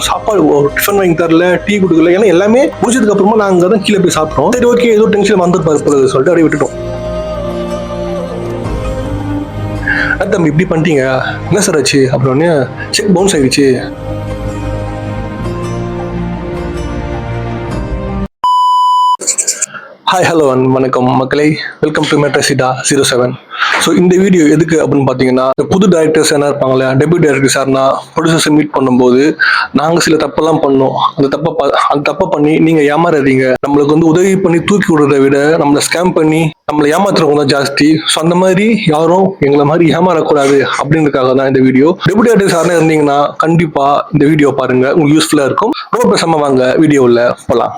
சாப்பாடு ஒரு டிஃபன் வாங்கி தரல, டீ கொடுக்கல. ஏன்னா எல்லாமே முடிச்சதுக்கு அப்புறமா நாங்க அங்கே தான் கீழே போய் சாப்பிட்டோம். சரி ஓகே, ஏதோ டென்ஷன் வந்துருப்பாரு சொல்லிட்டு அப்படியே விட்டுட்டோம். தம்பி இப்படி பண்ணிட்டீங்க, என்ன சார் ஆச்சு அப்படின்னு செக் பவுன்ஸ் ஆயிடுச்சு. ஹாய் ஹலோ வணக்கம் மக்களே, வெல்கம் டு மெட்ரஸிடா 07. ஸோ இந்த வீடியோ எதுக்கு அப்படின்னு பார்த்தீங்கன்னா, புது டைரக்டர்ஸ் என்ன இருப்பாங்களே, டெபியூட் டைரக்டர்ஸ் யாருன்னா ப்ரொடியூசர்ஸை மீட் பண்ணும்போது நாங்கள் சில தப்பெல்லாம் பண்ணோம். அந்த தப்பை பண்ணி நீங்கள் ஏமாறாதீங்க. நம்மளுக்கு வந்து உதவி பண்ணி தூக்கி விடுறதை விட நம்மளை ஸ்கேம் பண்ணி நம்மளை ஏமாத்துறவங்க தான் ஜாஸ்தி. ஸோ அந்த மாதிரி யாரும் எங்களை மாதிரி ஏமாறக்கூடாது அப்படின்றதுக்காக தான் இந்த வீடியோ. டெபியூட் டைரக்டர்ஸ் யாருன்னா இருந்தீங்கன்னா கண்டிப்பாக இந்த வீடியோ பாருங்க, உங்களுக்கு யூஸ்ஃபுல்லாக இருக்கும். ரொம்ப பேசாம வாங்க வீடியோவில் போகலாம்.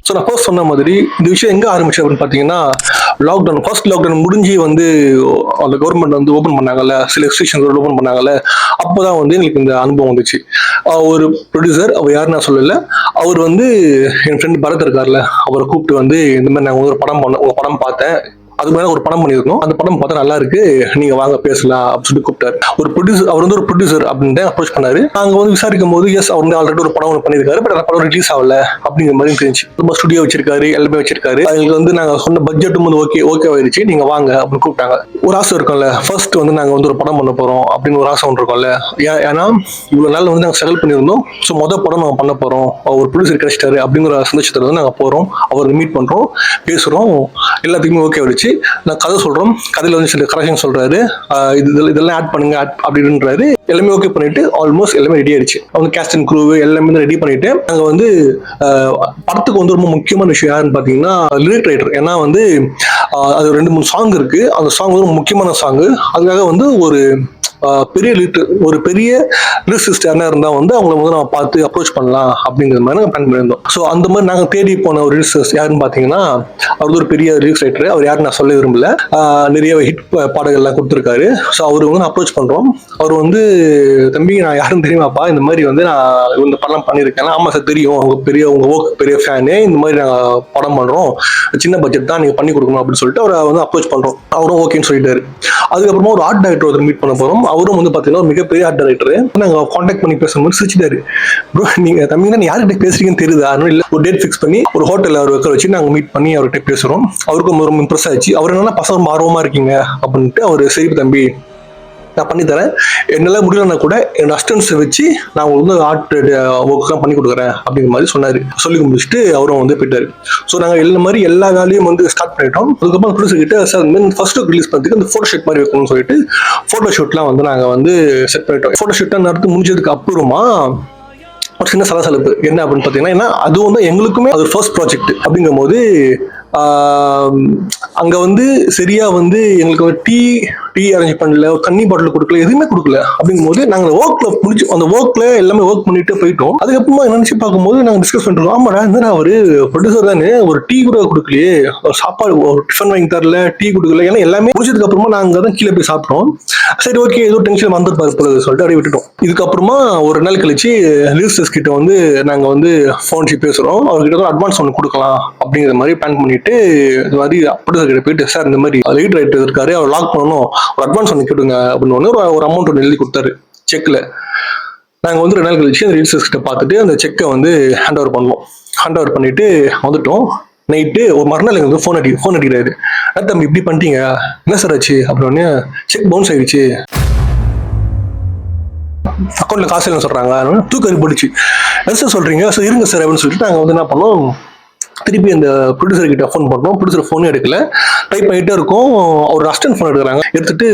ஸோ நான் ஃபர்ஸ்ட் சொன்ன மாதிரி இந்த விஷயம் எங்கே ஆரம்பிச்சு அப்படின்னு பார்த்தீங்கன்னா, ஃபர்ஸ்ட் லாக்டவுன் முடிஞ்சு வந்து அந்த கவர்மெண்ட் வந்து ஓப்பன் பண்ணாங்கல்ல, சில ரெஸ்ட்ரிக்ஷன்ஸ் ஓப்பன் பண்ணாங்கல்ல, அப்போ தான் வந்து எங்களுக்கு இந்த அனுபவம் வந்துச்சு. ஒரு ப்ரொடியூசர், அவர் யாரும் நான் சொல்லலை, அவர் வந்து என் ஃப்ரெண்ட் பரத் இருக்கார்ல, அவரை கூப்பிட்டு வந்து இந்த மாதிரி நாங்கள் ஒரு படம் பண்ணோம், உங்கள் படம் பார்த்தேன், அதுக்கு மேலே ஒரு படம் பண்ணியிருந்தோம், அந்த படம் பார்த்தா நல்லா இருக்கு, நீங்க வாங்க பேசலாம் அப்படின்னு சொல்லி கூப்பிட்டாரு. ஒரு ப்ரொடியூசர், அவர் வந்து ஒரு ப்ரொடியூசர் அப்படின்னு அப்ரோச் பண்ணாரு. நாங்க வந்து விசாரிக்கும் போது எஸ், அவர் வந்து ஆல்ரெடி ஒரு படம் ஒன்று பண்ணியிருக்காரு, பட் அந்த படம் ரிலீஸ் ஆகல அப்படிங்கிற மாதிரி தெரிஞ்சு. ரொம்ப ஸ்டுடியோ வச்சிருக்காரு, எல்லாமே வச்சிருக்காரு. அதுக்கு வந்து நாங்க சொன்ன பட்ஜெட்டும் வந்து ஓகே ஆயிடுச்சு, நீங்க வாங்க அப்படின்னு கூப்பிட்டாங்க. ஒரு ஆசை இருக்கும்ல, ஃபர்ஸ்ட் வந்து நாங்க வந்து ஒரு படம் பண்ண போறோம் அப்படின்னு ஒரு ஆசை ஒன்று இருக்கும்ல. ஏன்னா இவ்வளவு நாள் வந்து நாங்கள் செலக்ட் பண்ணியிருந்தோம், ஸோ மொதல் படம் நாங்கள் பண்ண போறோம், ஒரு ப்ரொடியூசர் கிடைச்சிட்டாரு அப்படிங்கிற சந்தோஷத்துல வந்து நாங்கள் போறோம், அவர் மீட் பண்றோம், பேசுறோம், எல்லாத்துக்குமே ஓகே ஆயிடுச்சு. நான் கதை சொல்றோம், கதையில வந்து சில கரெக்ஷன் சொல்றாரு, இதெல்லாம் ஆட் பண்ணுங்க அப்படின்றாரு. எல்லாமே ஓகே பண்ணிட்டு ஆல்மோஸ்ட் எல்லாமே ரெடி ஆயிடுச்சு. அவங்க கேஸ்ட் அண்ட் க்ரூ எல்லாமே ரெடி பண்ணிட்டு நாங்க வந்து படத்துக்கு வந்து ரொம்ப முக்கியமான விஷயம் யாருன்னு பாத்தீங்கன்னா லிரிக் ரைட்டர். ஏன்னா வந்து அது 2-3 சாங் இருக்கு, அந்த சாங் வந்து முக்கியமான சாங். அதுக்காக வந்து ஒரு பெரிய லிரிசிஸ்ட் யாரா இருந்தா வந்து அவங்களை வந்து நம்ம பார்த்து அப்ரோச் பண்ணலாம் அப்படிங்கிற மாதிரி நாங்கள் பிளான் பண்ணியிருந்தோம். ஸோ அந்த மாதிரி நாங்கள் தேடி போன ஒரு லிரிசிஸ்ட் யாருன்னு பார்த்தீங்கன்னா, அவர் ஒரு பெரிய லிரிக்ஸ் ரைட்டர். அவர் யாரும் நான் சொல்ல விரும்பல, நிறைய ஹிட் பாடல்கள்லாம் கொடுத்துருக்காரு. ஸோ அவர் வந்து அப்ரோச் பண்றோம். அவர் வந்து தம்பி நான் யாரும் தெரியுமாப்பா, இந்த மாதிரி வந்து நான் இந்த படம் பண்ணியிருக்கேன். ஆமா சார் தெரியும், உங்க ஒர்க் பெரிய ஃபேனு, இந்த மாதிரி நாங்கள் படம் பண்றோம், சின்ன பட்ஜெட் தான், நீங்க பண்ணி கொடுக்கணும் அப்படின்னு சொல்லிட்டு அவரை வந்து அப்ரோச் பண்றோம். அவரும் ஓகேன்னு சொல்லிட்டாரு. அதுக்கப்புறமா ஒரு ஆர்ட் டைரக்டர் ஒருத்தர் மீட் பண்ண போறோம். அவரும் வந்து பாத்தீங்கன்னா மிகப்பெரிய ஆர்ட் டைரக்டர். நாங்க கான்டாக்ட் பண்ணி பேசும்போது சிரிச்சிட்டாரு, ப்ரோ நீங்க தம்பிங்கன்னா நீ யார்கிட்ட பேசுறீங்கன்னு தெரியுதா, இல்ல ஒரு டேட் ஃபிக்ஸ் பண்ணி ஒரு ஹோட்டல் அவர் உட்கார வச்சு நாங்க மீட் பண்ணி அவர்கிட்ட பேசுறோம். அவருக்கும் ரொம்ப இம்ப்ரெஸ் ஆச்சு. அவர் என்னன்னா பசங்க ரொம்ப ஆர்வமா இருக்கீங்க அப்படின்ட்டு அவர் சரி தம்பி நான் பண்ணி தரேன், என்னால முடியலன்னா கூட என்னோட அசிஸ்டன்ஸை வச்சு நான் உங்களுக்கு வந்து ஆர்ட் ஒர்க்லாம் பண்ணி கொடுக்குறேன் அப்படிங்கிற மாதிரி சொன்னாரு. சொல்லி முடிச்சுட்டு அவரும் வந்து போயிட்டாரு. ஸோ நாங்கள் மாதிரி எல்லா வேலையும் வந்து ஸ்டார்ட் பண்ணிட்டோம். அதுக்கப்புறம் ப்ரொடியூசர் கிட்ட சார் ஃபர்ஸ்ட் ரிலீஸ் பண்ணுறதுக்கு அந்த ஃபோட்டோ ஷூட் மாதிரி வைக்கணும்னு சொல்லிட்டு ஃபோட்டோ ஷூட்லாம் வந்து நாங்கள் வந்து செட் பண்ணிட்டோம். ஃபோட்டோ ஷூட்லாம் நடந்து முடிஞ்சதுக்கு அப்புறமா ஒரு சின்ன சலசலப்பு என்ன அப்படின்னு பார்த்தீங்கன்னா, ஏன்னா அது வந்து எங்களுக்குமே அது ஃபர்ஸ்ட் ப்ராஜெக்ட் அப்படிங்கும் போது அங்க வந்து சரியா வந்து எங்களுக்கு டீ அரேஞ்ச் பண்ணல, ஒரு தண்ணி பாட்டில் கொடுக்கல, எதுவுமே கொடுக்கல. அப்படிங்கும் போது நாங்க அந்த ஒர்க்ல எல்லாமே ஒர்க் பண்ணிட்டு போயிட்டோம். அதுக்கப்புறமா நினைச்சு பார்க்கும்போது நாங்க டிஸ்கஸ் பண்ணிருக்கோம், ஆமாடா இந்த அவரு ப்ரொடியூசர் தானே, ஒரு டீ கூட கொடுக்கலையே, ஒரு சாப்பாடு ஒரு டிஃபன் வாங்கி தரல, டீ கொடுக்கல. ஏன்னா எல்லாமே முடிச்சதுக்கு அப்புறமா நாங்க தான் கீழே போய் சாப்பிட்டோம். சரி ஓகே, ஏதோ டென்ஷன் வந்துருப்பாரு சொல்லிட்டு அப்படியே விட்டுட்டோம். இதுக்கப்புறமா ஒரு நாள் கழிச்சு லிரிசிஸ்ட் கிட்ட வந்து நாங்க வந்து ஃபோன் பேசுறோம். அவர்கிட்ட அட்வான்ஸ் ஒன்று கொடுக்கலாம் அப்படிங்கிற மாதிரி பிளான் பண்ணிட்டு இந்த மாதிரி ப்ரொடியூசர் கிட்ட போயிட்டு, சார் இந்த மாதிரி லீட் ரைட்டர் இருக்காரு, அவர் லாக் பண்ணணும், ஒரு அட்வான்ஸ் ஒன்று கேட்டுங்க அப்படின்னு ஒரு அமௌண்ட் ஒன்று எழுதி கொடுத்தாரு செக்ல. நாங்க வந்து 2 நாள் கழிச்சு அந்த லிரிசிஸ்ட் கிட்ட பார்த்துட்டு அந்த செக்கை வந்து ஹேண்ட் ஓவர் பண்ணிட்டு வந்துட்டோம். நைட்டு ஒரு மறுநாள் எங்களுக்கு ஃபோன் அடிக்கிறாரு, தம்பி இப்படி பண்ணிட்டீங்க, என்ன சார் ஆச்சு அப்படின்னு, செக் பவுன்ஸ் ஆயிடுச்சு, அக்கௌண்ட்ல காசு இல்லைன்னு சொல்றாங்க, தூக்கறி போட்டுச்சு. என்ன சார் சொல்றீங்க, சார் இருங்க சார் அப்படின்னு சொல்லிட்டு நாங்கள் வந்து என்ன பண்ணோம், திருப்பி அந்த ப்ரொடியூசர் கிட்ட ஃபோன் பண்ணோம். ப்ரொடியூசர் ஃபோனே எடுக்கல, டைப் பண்ணிட்டே இருக்கும். அவர் அசிஸ்டன்ட் ஃபோன் எடுத்துட்டு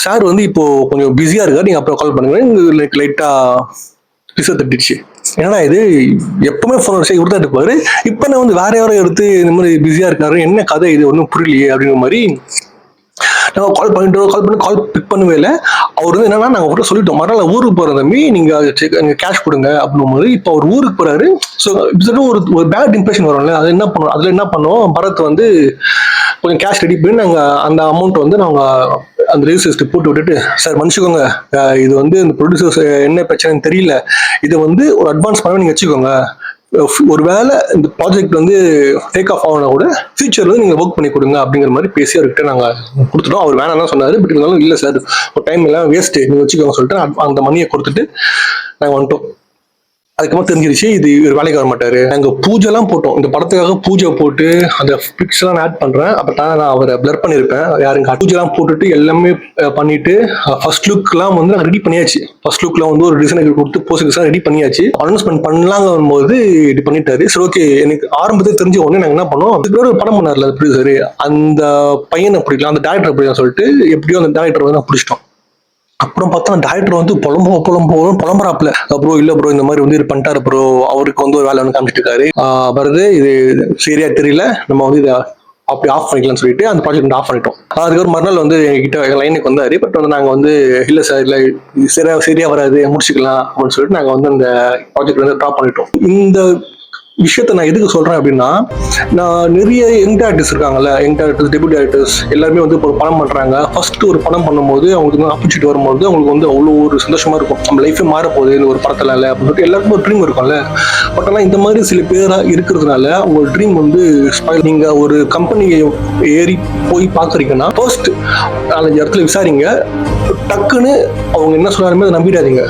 சார் வந்து இப்போ கொஞ்சம் பிஸியா இருக்காரு, நீங்க அப்புறம் கால் பண்ணுங்க, லைட்டா ரிசர்வ் தட்டிடுச்சு. ஏன்னா இது எப்பவுமே ஃபோன் அடிச்சா இவர் தான் எடுப்பாரு, இப்போ நான் வந்து வேற யாரும் எடுத்து இந்த மாதிரி பிஸியா இருக்காரு, என்ன கதை இது ஒன்றும் புரியலையே அப்படிங்கிற மாதிரி நாங்கள் கால் பிக் பண்ணவே இல்லை. அவர் வந்து என்னன்னா நாங்கள் கூட சொல்லிட்டோம், மறுநாள் ஊருக்கு போகிற தம்பி நீங்கள் கேஷ் கொடுங்க அப்படின்னும் போது இப்போ அவர் ஊருக்கு போறாரு. ஸோ ஒரு பேட் இம்ப்ரெஷன் வரும்ல, அது என்ன பண்ணுவோம், அதில் என்ன பண்ணுவோம், பரத் வந்து கொஞ்சம் கேஷ் ரெடி பண்ணி நாங்கள் அந்த அமௌண்ட் வந்து நாங்கள் அந்த ரிவ்யூஸ் போட்டு விட்டுட்டு, சார் மன்னிச்சுக்கோங்க, இது வந்து இந்த ப்ரொடியூசர்ஸ் என்ன பிரச்சனைன்னு தெரியல, இதை வந்து ஒரு அட்வான்ஸ் பண்ண நீங்க வச்சுக்கோங்க, ஒருவேளை இந்த ப்ராஜெக்ட் வந்து டேக் ஆஃப் ஆகனா கூட ஃபியூச்சர்ல நீங்க ஒர்க் பண்ணி கொடுங்க அப்படிங்கிற மாதிரி பேசி அவர்கிட்ட நாங்க கொடுத்துட்டோம். அவர் வேணாம் தான் சொன்னாரு. பட் இருந்தாலும் இல்ல சார், ஒரு டைம் எல்லாம் வேஸ்ட், நீங்க வச்சுக்கோங்க சொல்லிட்டு அந்த மணியை கொடுத்துட்டு நாங்க வந்துட்டோம். அதுக்கப்புறம் தெரிஞ்சிருச்சு இது இவர் வேலைக்கு வர மாட்டாரு. நாங்க பூஜை எல்லாம் போட்டோம், இந்த படத்துக்காக பூஜை போட்டு அந்த பிக்ஸ் எல்லாம் ஆட் பண்றேன். அப்ப நான் அவரை பிளர் பண்ணிருப்பேன், யாருங்க பூஜை எல்லாம் போட்டுட்டு எல்லாமே பண்ணிட்டு ஃபர்ஸ்ட் லுக் எல்லாம் வந்து ரெடி பண்ணியாச்சு. ஃபர்ஸ்ட் லுக்ல வந்து ஒரு டிசைனர் கொடுத்து போஸ்ட் ரெடி பண்ணியாச்சு. அனௌன்ஸ்மெண்ட் பண்ணலாங்க வரும்போது இது பண்ணிட்டாரு. சரி ஓகே, எனக்கு ஆரம்பத்தை தெரிஞ்ச உடனே நாங்க என்ன பண்ணோம், அதுக்கு ஒரு படம் பண்ணார்ல ப்ரொடியூசர், அந்த பையனை பிடிக்கலாம், அந்த டேரக்டர் பிடிக்கலாம் சொல்லிட்டு எப்படியோ அந்த டேரக்டர் வந்து பிடிச்சிட்டோம். அப்புறம் பார்த்தா அந்த டேரக்டர் வந்து புலம்புறாப்ல, ப்ரோ இல்ல ப்ரோ இந்த மாதிரி வந்து இது பண்ணிட்டாரு ப்ரோ, அவருக்கு வந்து ஒரு வேலை வந்து காமிச்சிட்டு இருக்காரு, வருது இது சரியா தெரியல, நம்ம வந்து இதை அப்படி ஆஃப் பண்ணிக்கலாம்னு சொல்லிட்டு அந்த ப்ராஜெக்ட் ஆஃப் பண்ணிட்டோம். அதுக்கப்புறம் மறுநாள் வந்து எங்கிட்ட லைனுக்கு வந்தாரு. பட் வந்து நாங்க வந்து இல்ல சார், இல்ல சரியா வராது, முடிச்சுக்கலாம் அப்படின்னு சொல்லிட்டு நாங்க வந்து அந்த ப்ராஜெக்ட் வந்து ட்ராப் பண்ணிட்டோம். இந்த விஷயத்த நான் எதுக்கு சொல்றேன் அப்படின்னா, நான் நிறைய யங் டேரக்டர்ஸ் இருக்காங்கல்ல, யங் டேரக்டர்ஸ், டெபியூட் டேரக்டர்ஸ் எல்லாருமே வந்து ஒரு படம் பண்றாங்க. ஃபர்ஸ்ட் ஒரு படம் பண்ணும்போது அவங்களுக்கு ஆப்பர்ச்சுனிட்டி வரும்போது அவங்களுக்கு வந்து அவ்வளோ ஒரு சந்தோஷமா இருக்கும், நம்ம லைஃபே மாற போகுது இந்த ஒரு படத்துல இல்லை அப்படின்னு சொல்லிட்டு எல்லாருக்கும் ஒரு ட்ரீம் இருக்கும்ல. பட் ஆனால் இந்த மாதிரி சில பேரா இருக்கிறதுனால உங்க ட்ரீம் வந்து ஸ்பாயில். நீங்க ஒரு கம்பெனியை ஏறி போய் பாக்குறீங்கன்னா ஃபர்ஸ்ட் 4-5 இடத்துல விசாரிங்க. டக்குன்னு அவங்க என்ன சொன்னாலுமே அதை நம்பிடாதீங்க.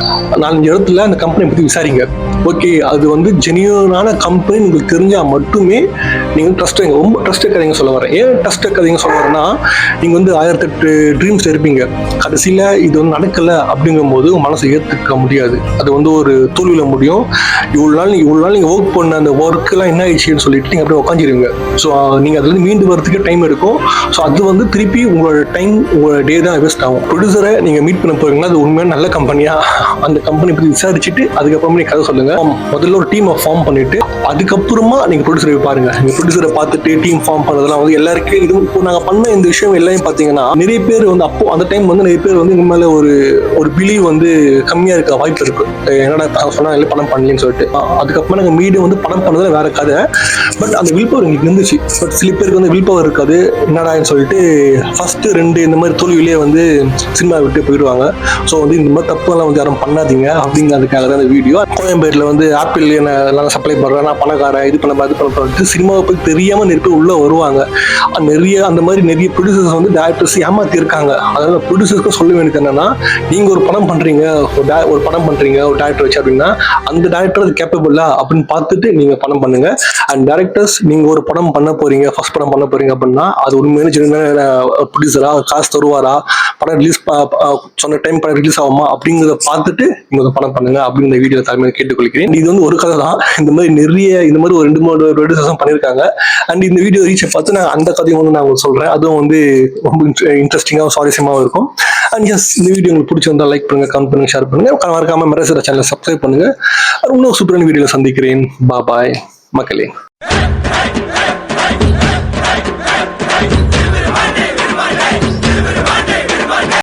4-5 இடத்துல அந்த கம்பெனி பத்தி விசாரிங்க. ஓகே, அது வந்து ஜெனியூனான கம்பெனி உங்களுக்கு தெரிஞ்சா மட்டுமே நீங்க ட்ரஸ்ட், ரொம்ப ட்ரஸ்ட் கதைங்க சொல்ல வரேன். ஏன் ட்ரஸ்ட் கதைங்க சொல்ல வரேன்னா, நீங்க வந்து 1008 ட்ரீம்ஸ் இருப்பீங்க, கடைசியில இது வந்து நடக்கல அப்படிங்கும் போது உங்க மனசை ஏத்துக்க முடியாது. அது வந்து ஒரு தோல்வியில முடியும். இவ்வளவு நாள் நீங்க ஒர்க் பண்ண அந்த ஒர்க் எல்லாம் என்ன ஆயிடுச்சுன்னு சொல்லிட்டு நீங்க அப்படியே உட்காந்துருவீங்க. ஸோ நீங்க அதுல இருந்து மீண்டு வரதுக்கு டைம் எடுக்கும். ஸோ அது வந்து திருப்பி உங்களோட டைம், உங்களோட டே தான் வேஸ்ட் ஆகும். ப்ரொடியூசரை நீங்க மீட் பண்ண போறீங்களா, அது உண்மையான நல்ல கம்பெனியா, அந்த கம்பெனி பத்தி விசாரிச்சுட்டு அதுக்கப்புறமா நீங்க கதை சொல்லுங்க. முதல்ல ஒரு டீமை ஃபார்ம் பண்ணிட்டு அதுக்கப்புறமா நீங்க ப்ரொடியூசரை பாருங்க. நீங்க ப்ரொடியூசரை பார்த்துட்டு டீம் ஃபார்ம் பண்ணதெல்லாம் வந்து எல்லாருக்கும் இது இப்போ நாங்க பண்ண இந்த விஷயம் எல்லாமே பாத்தீங்கன்னா நிறைய பேர் வந்து அப்போ அந்த டைம் வந்து நிறைய பேர் வந்து இந்த மேல ஒரு பிலீவ் வந்து கம்மியா இருக்க வாய்ப்பு இருக்கு. என்னடா சொன்னா இல்லை பணம் பண்ணலன்னு சொல்லிட்டு. அதுக்கப்புறமா நாங்க மீடியம் வந்து பணம் பண்ணதுல வேற கதை. பட் அந்த வில் பவர் எங்களுக்கு இருந்துச்சு. பட் சில பேருக்கு வந்து வில் பவர் இருக்காது, என்னடான்னு சொல்லிட்டு ஃபர்ஸ்ட் 2 இந்த மாதிரி தோல்வியிலே வந்து சினிமா விட்டு போயிடுவாங்க. ஸோ வந்து இந்த மாதிரி தப்பு எல்லாம் வந்து யாரும் பண்ணாதீங்க அப்படிங்கிறதுக்காக தான் இந்த வீடியோ. கோயம்பேடுல வந்து ஆப்பிள் எல்லாம் சப்ளை பண்றேன், நான் பணக்காரன், இது பண்ண சினிமாவை பத்தி தெரியாம நிறைய பேர் உள்ள வருவாங்க. நிறைய அந்த மாதிரி நிறைய ப்ரொடியூசர்ஸ் வந்து டேரக்டர்ஸ் ஏமாத்தி இருக்காங்க. அதனால ப்ரொடியூசர்ஸ்க்கு சொல்ல வேண்டியது என்னன்னா, நீங்க ஒரு படம் பண்றீங்க, ஒரு டேரக்டர் வச்சு அப்படின்னா அந்த டேரக்டர் அது கேப்பபிளா அப்படின்னு பார்த்துட்டு நீங்க படம் பண்ணுங்க. அண்ட் டேரக்டர்ஸ் நீங்க ஒரு படம் பண்ண போறீங்க, ஃபர்ஸ்ட் படம் பண்ண போறீங்க அப்படின்னா அது உண்மையான ஜென்யூனான ப்ரொடியூசரா, காசு தருவாரா, படம் ரிலீஸ் சொன்ன டைம் படம் ரிலீஸ் ஆகுமா அப்படிங்கிறத பார்த்துட்டு நீங்க படம் பண்ணுங்க அப்படின்னு வீடியோ தலைமையை கேட்டுக்கொள்கிறேன். இது வந்து ஒரு கதை தான். இந்த மாதிரி நிறைய இந்த மாதிரி ஒரு 2-3 ப்ரொடியூசர்ஸ் பண்ணியிருக்காங்க. அண்ட் இந்த வீடியோ ரீச்சை பார்த்து நான் அந்த கதையும் வந்து நான் உங்களுக்கு சொல்றேன். அதுவும் வந்து ரொம்ப இன்ட்ரெஸ்டிங்காகவும் சுவாரஸ்யமாகவும் இருக்கும். அண்ட் ஜஸ்ட் இந்த வீடியோ உங்களுக்கு பிடிச்சிருந்தா லைக் பண்ணுங்க, கமெண்ட் பண்ணுங்க, ஷேர் பண்ணுங்க. மறக்காம மெரேசர் சேனலை சப்ஸ்கிரைப் பண்ணுங்க. இன்னும் சூப்பரான வீடியோல சந்திக்கிறேன். பாய் மக்களே.